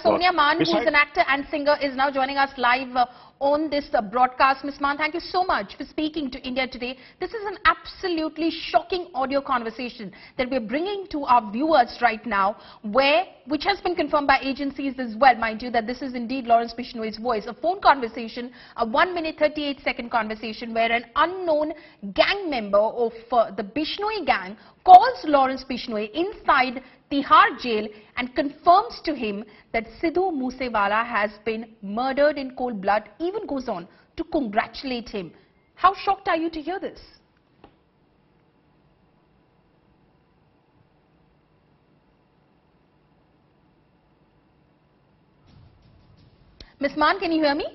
Sonia Maan, who is an actor and singer, is now joining us live on this broadcast. Ms. Maan, thank you so much for speaking to India Today. This is an absolutely shocking audio conversation that we're bringing to our viewers right now, which has been confirmed by agencies as well, mind you, that this is indeed Lawrence Bishnoi's voice. A phone conversation, a 1-minute 38-second conversation where an unknown gang member of the Bishnoi gang calls Lawrence Bishnoi inside Tihar jail and confirms to him that Sidhu Moosewala has been murdered in cold blood, even goes on to congratulate him. How shocked are you to hear this? Ms. Maan, can you hear me?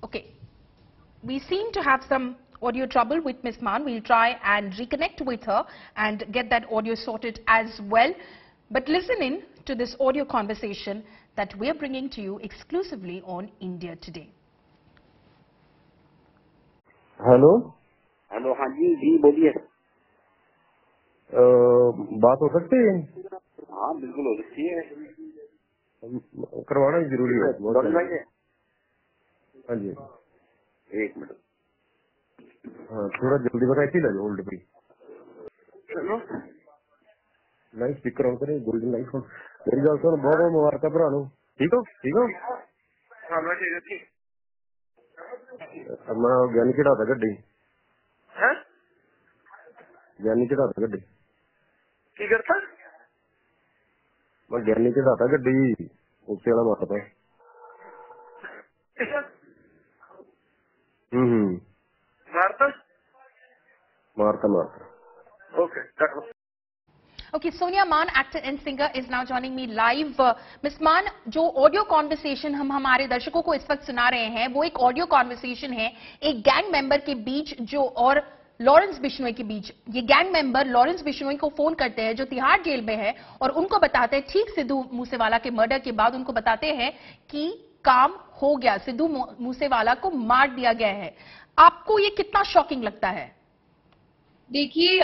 Okay. We seem to have some audio trouble with Ms. Maan. We'll try and reconnect with her and get that audio sorted as well. But listen in to this audio conversation that we're bringing to you exclusively on India Today. Hello hello, हाँ जी जी बोलिए। बात हो सकती है? हाँ बिल्कुल हो सकती है, करवाना जरूरी है बहुत भाई। हाँ जी, एक मिनट। हाँ थोड़ा जल्दी बताए थी लगे होल्ड पे। चलो लाइव स्पीकर ऑन करें, गोल्डन लाइफ फोन। मेरी गल सुन, बहुत बहुत मुबारक भरा नु। ठीक हो? ठीक हो? हाँ मैं ठीक है। अब मैं ज्ञानी चढ़ाता गड्डी, हैं? ज्ञानी चढ़ाता गड्डी, की करता? मैं ज्ञानी चढ़ाता गड्डी उत्ते वाला मारता। मारता मारता मारता। ओके कर। Okay, Sonia Maan, actor and singer, is now joining me live. Ms. Maan, जो ऑडियो कॉन्वर्सेशन हम हमारे दर्शकों को इस वक्त सुना रहे हैं, वो एक ऑडियो कॉन्वर्सेशन है एक गैंग मेंबर के बीच जो और लॉरेंस बिश्नोई के बीच। ये गैंग मेंबर लॉरेंस बिश्नोई को फोन करते हैं जो तिहाड़ जेल में है और उनको बताते हैं, ठीक सिद्धू मूसेवाला के मर्डर के बाद उनको बताते हैं कि काम हो गया, सिद्धू मूसेवाला को मार दिया गया है। आपको ये कितना शॉकिंग लगता है? देखिए,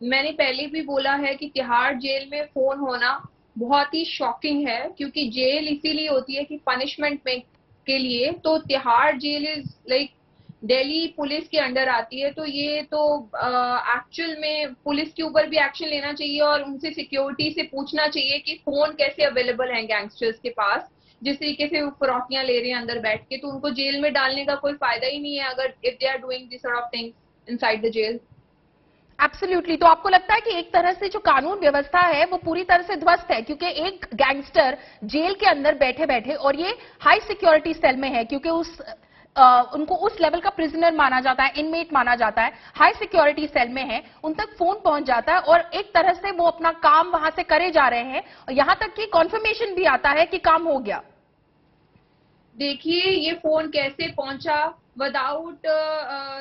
मैंने पहले भी बोला है कि तिहाड़ जेल में फोन होना बहुत ही शॉकिंग है, क्योंकि जेल इसीलिए होती है कि पनिशमेंट में के लिए। तो Tihar jail is like Delhi police के अंडर आती है, तो ये तो एक्चुअल में पुलिस के ऊपर भी एक्शन लेना चाहिए और उनसे सिक्योरिटी से पूछना चाहिए कि फोन कैसे अवेलेबल हैं गैंगस्टर्स के पास। जिस तरीके से वो फरौतियां ले रहे हैं अंदर बैठ के, तो उनको जेल में डालने का कोई फायदा ही नहीं है अगर if they are doing this sort of things inside the jail. Absolutely. तो आपको लगता है कि एक तरह से जो कानून व्यवस्था है वो पूरी तरह से ध्वस्त है, क्योंकि एक गैंगस्टर जेल के अंदर बैठे बैठे, और ये हाई सिक्योरिटी सेल में है क्योंकि उनको उस लेवल का प्रिजनर माना जाता है, इनमेट माना जाता है, हाई सिक्योरिटी सेल में है, उन तक फोन पहुंच जाता है और एक तरह से वो अपना काम वहां से करे जा रहे हैं और यहां तक कि कॉन्फर्मेशन भी आता है कि काम हो गया। देखिए, ये फोन कैसे पहुंचा विदाउट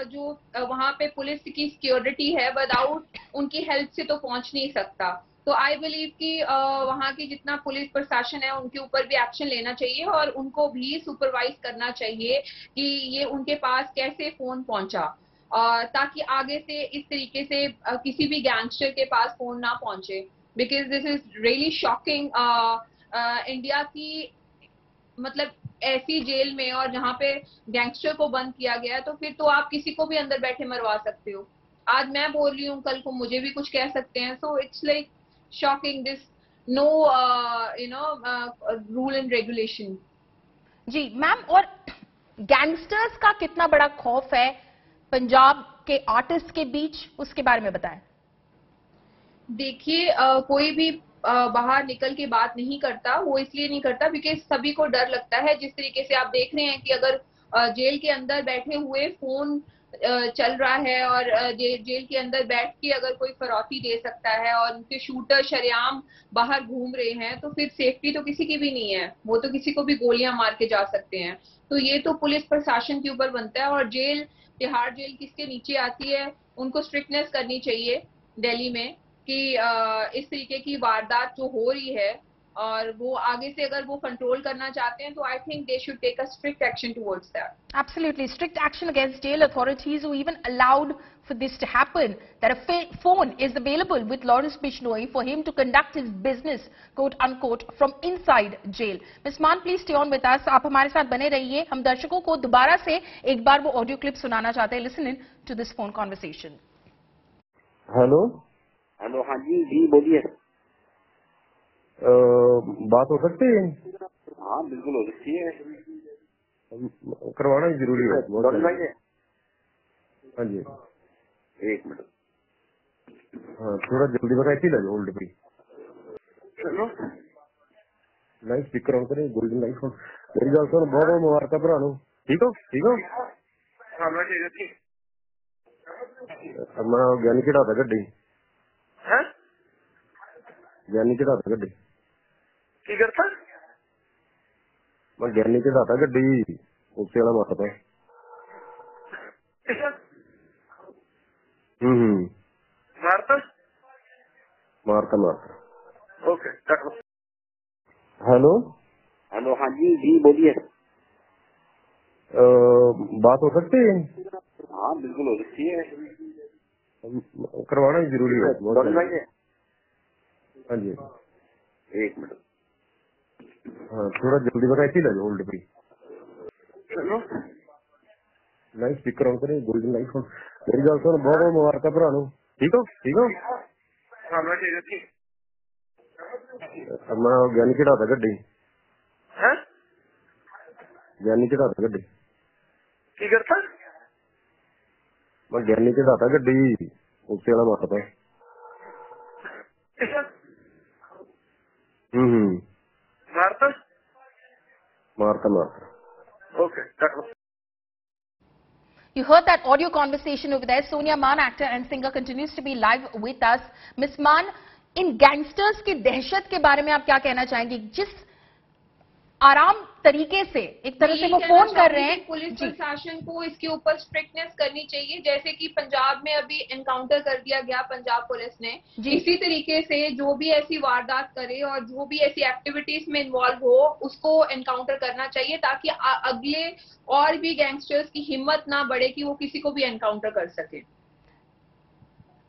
जो वहां पे पुलिस की सिक्योरिटी है, विदाउट उनकी हेल्प से तो पहुंच नहीं सकता। तो आई बिलीव कि वहां की जितना पुलिस प्रशासन है उनके ऊपर भी एक्शन लेना चाहिए और उनको भी सुपरवाइज करना चाहिए कि ये उनके पास कैसे फोन पहुंचा, ताकि आगे से इस तरीके से किसी भी गैंगस्टर के पास फोन ना पहुंचे। Because this is really shocking. India की मतलब ऐसी जेल में और जहाँ पे गैंगस्टर को बंद किया गया है, तो फिर तो आप किसी को भी अंदर बैठे मरवा सकते हो। आज मैं बोल रही हूँ, कल को मुझे भी कुछ कह सकते हैं। So it's like shocking, this no rule and regulation. जी मैम, और गैंगस्टर्स का कितना बड़ा खौफ है पंजाब के आर्टिस्ट के बीच, उसके बारे में बताएं। देखिए, कोई भी बाहर निकल के बात नहीं करता। वो इसलिए नहीं करता बिकॉज सभी को डर लगता है। जिस तरीके से आप देख रहे हैं कि अगर जेल के अंदर बैठे हुए फोन चल रहा है और जेल के अंदर बैठ के अगर कोई फरौती दे सकता है और उनके शूटर शरेआम बाहर घूम रहे हैं, तो फिर सेफ्टी तो किसी की भी नहीं है। वो तो किसी को भी गोलियां मार के जा सकते हैं। तो ये तो पुलिस प्रशासन के ऊपर बनता है। और जेल, तिहाड़ जेल किसके नीचे आती है, उनको स्ट्रिक्टनेस करनी चाहिए दिल्ली में कि इस तरीके की वारदात जो हो रही है और वो आगे से अगर वो कंट्रोल करना चाहते हैं तो I think they should take a strict action towards that. Absolutely. Strict action against jail authorities who even allowed for this to happen. That a phone is available with Lawrence Bishnoi for him to conduct his business, quote unquote, from inside jail. Ms. Maan, please stay on with us. आप हमारे साथ बने रहिए. हम दर्शकों को दोबारा से एक बार वो ऑडियो क्लिप सुनाना चाहते हैं. Listen in to this phone conversation. Hello hello, हाँ जी जी बोलिए। बात हो सकती है? हाँ बिल्कुल हो सकती है। करवाना ही जरूरी है। डॉक्टर भाई है? हाँ जी, एक मिनट। हाँ थोड़ा जल्दी बताए थी लगे होल्ड पे। चलो लाइव स्पीकर ऑन करें, गोल्डन लाइफ ऑन। मेरी गल सुन, बहुत बहुत मुबारक भरा नु। ठीक हो? ठीक हो? हाँ मैं ठीक है ठीक। अब मैं ज्ञानी चढ़ाता गड्डी। है ज्ञानी चढ़ाता गड्डी। की करता? मैं ज्ञानी चढ़ाता गड्डी उससे वाला मारता। मारता मारता मारता। ओके काटो। हेलो हेलो, हाँ जी जी बोलिए। बात हो सकती है? हाँ बिल्कुल हो सकती है। करवाना ही जरूरी है। डॉक्टर भाई है? हाँ जी, एक मिनट। हाँ थोड़ा जल्दी बताए थी लगे होल्ड पे। चलो लाइव स्पीकर ऑन करें, गोल्डन लाइफ ऑन। मेरी गल सुन, बहुत बहुत मुबारक भरा नु। ठीक हो? ठीक हो? हाँ मैं ठीक है ठीक। अब मैं ज्ञानी चढ़ाता गड्डी। है ज्ञानी चढ़ाता गड्डी। की करता? मैं ज्ञानी चढ़ाता गड्डी उससे वाला मारता। मारता मारता मारता। ओके काटो। You heard that audio conversation over there. Sonia Maan, actor and singer, continues to be live with us. Miss Maan, in gangsters की दहशत के बारे में आप क्या कहना चाहेंगी? जिस आराम तरीके से एक तरह से वो फोन कर रहे हैं, पुलिस प्रशासन को इसके ऊपर स्ट्रिक्टनेस करनी चाहिए, जैसे कि पंजाब में अभी एनकाउंटर कर दिया गया पंजाब पुलिस ने। इसी तरीके से जो भी ऐसी वारदात करे और जो भी ऐसी एक्टिविटीज में इन्वॉल्व हो उसको एनकाउंटर करना चाहिए, ताकि अगले और भी गैंगस्टर्स की हिम्मत ना बढ़े कि वो किसी को भी एनकाउंटर कर सके।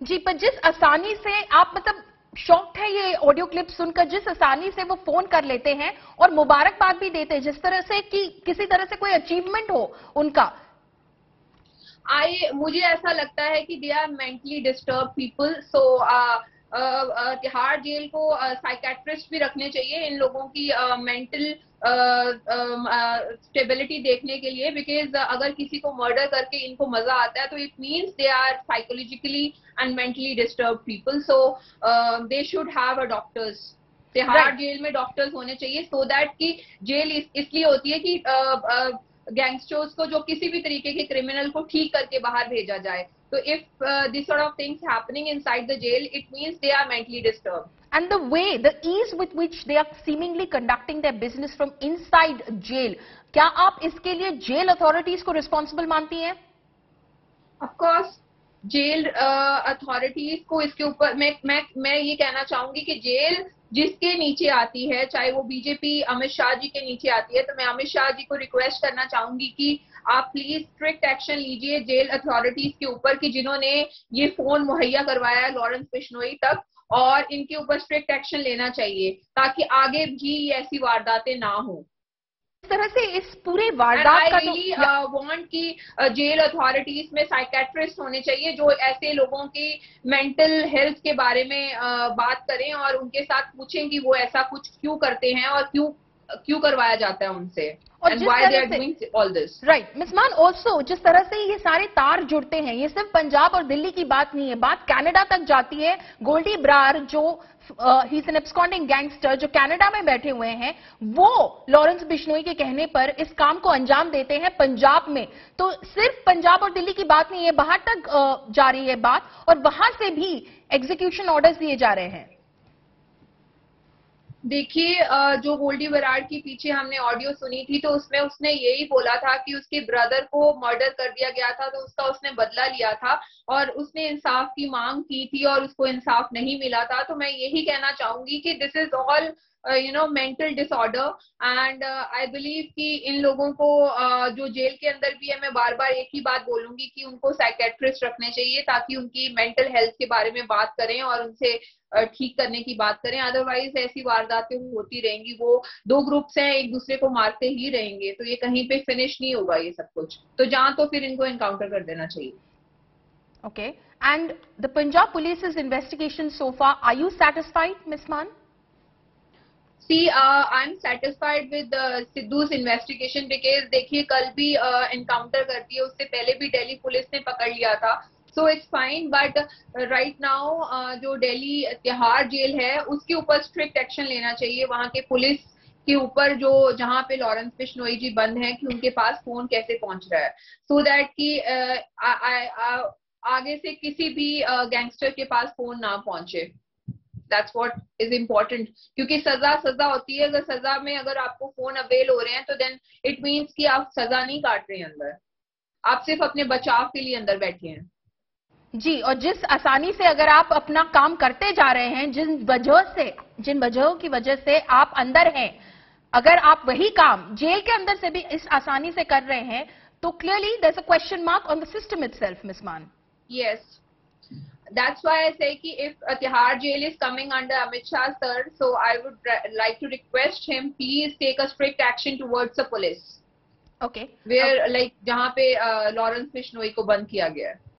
जी, पर जिस आसानी से आप मतलब शॉक्ड है ये ऑडियो क्लिप सुनकर, जिस आसानी से वो फोन कर लेते हैं और मुबारकबाद भी देते हैं, जिस तरह से कि किसी तरह से कोई अचीवमेंट हो उनका। मुझे ऐसा लगता है कि they are mentally disturb people. So Tihar jail को साइकेट्रिस्ट भी रखने चाहिए इन लोगों की मेंटल स्टेबिलिटी देखने के लिए, बिकॉज अगर किसी को मर्डर करके इनको मजा आता है तो it means they are psychologically and mentally disturb people. So they should have a doctors. Tihar jail में डॉक्टर्स होने चाहिए, सो दैट कि जेल इसलिए होती है कि गैंगस्टर्स को, जो किसी भी तरीके के क्रिमिनल को ठीक करके बाहर भेजा जाए। So if this sort of things happening inside the jail, it means they are mentally disturbed. And the way, the ease with which they are seemingly conducting their business from inside jail, क्या आप इसके लिए jail authorities को responsible मानती हैं? Of course, jail authorities को इसके ऊपर मैं ये कहना चाहूंगी कि जेल जिसके नीचे आती है, चाहे वो बीजेपी अमित शाह जी के नीचे आती है, तो मैं अमित शाह जी को रिक्वेस्ट करना चाहूंगी कि आप प्लीज स्ट्रिक्ट एक्शन लीजिए जेल अथॉरिटीज के ऊपर कि जिन्होंने ये फोन मुहैया करवाया है लॉरेंस बिश्नोई तक, और इनके ऊपर स्ट्रिक्ट एक्शन लेना चाहिए ताकि आगे भी ऐसी वारदातें ना हो। इस तरह से इस पूरे वारदात का वांट कि जेल अथॉरिटीज में साइकेट्रिस्ट होने चाहिए जो ऐसे लोगों की मेंटल हेल्थ के बारे में बात करें और उनके साथ पूछें कि वो ऐसा कुछ क्यों करते हैं और क्यों करवाया जाता है उनसे, and why they are doing all this. Right, Miss Maan, also जिस तरह से ये सारे तार जुड़ते हैं, ये सिर्फ पंजाब और दिल्ली की बात नहीं है, बात कनाडा तक जाती है। गोल्डी ब्रार जो he is an absconding gangster जो कनाडा में बैठे हुए हैं, वो लॉरेंस बिश्नोई के कहने पर इस काम को अंजाम देते हैं पंजाब में। तो सिर्फ पंजाब और दिल्ली की बात नहीं है, बाहर तक जा रही है बात, और वहां से भी एग्जीक्यूशन ऑर्डर्स दिए जा रहे हैं। देखिए, जो गोल्डी बराड़ के पीछे हमने ऑडियो सुनी थी तो उसमें उसने यही बोला था कि उसके ब्रदर को मर्डर कर दिया गया था, तो उसका उसने बदला लिया था और उसने इंसाफ की मांग की थी और उसको इंसाफ नहीं मिला था। तो मैं यही कहना चाहूंगी कि this is all mental disorder and I believe कि इन लोगों को जो जेल के अंदर भी है, मैं बार बार एक ही बात बोलूंगी कि उनको साइकेट्रिस्ट रखने चाहिए ताकि उनकी मेंटल हेल्थ के बारे में बात करें और उनसे ठीक करने की बात करें। अदरवाइज ऐसी वारदातें होती रहेंगी, वो दो ग्रुप्स हैं, एक दूसरे को मारते ही रहेंगे, तो ये कहीं पे फिनिश नहीं होगा ये सब कुछ। तो जहां तो फिर इनको एनकाउंटर कर देना चाहिए। Okay. And the Punjab Police's investigation so far, are you satisfied, Ms. Maan? See, I'm satisfied with Sidhu's investigation because देखिए कल भी एनकाउंटर करती है, उससे पहले भी दिल्ली पुलिस ने पकड़ लिया था, so it's fine, but right now जो दिल्ली तिहाड़ जेल है उसके ऊपर स्ट्रिक्ट एक्शन लेना चाहिए, वहाँ के पुलिस के ऊपर जो जहाँ पे लॉरेंस बिश्नोई जी बंद हैं कि उनके पास फोन कैसे पहुंच रहा है, so that कि आगे से किसी भी गैंगस्टर के पास फोन ना पहुंचे। That's what is important, क्योंकि सजा होती है, अगर सजा में अगर आपको फोन अवेल हो रहे हैं तो देन इट मीन्स कि आप सजा नहीं काट रहे हैं अंदर, आप सिर्फ अपने बचाव के लिए अंदर बैठे हैं। जी, और जिस आसानी से अगर आप अपना काम करते जा रहे हैं, जिन वजहों की वजह से आप अंदर हैं, अगर आप वही काम जेल के अंदर से भी इस आसानी से कर रहे हैं, तो clearly there is a question mark on the system itself, miss Maan. Yes, that's why I say कि if Tihar jail is coming under Amit Shah sir, so I would like to request him, please take a strict action towards the police. Okay. Where like जहाँ पे Lawrence Bishnoi को बंद किया गया है।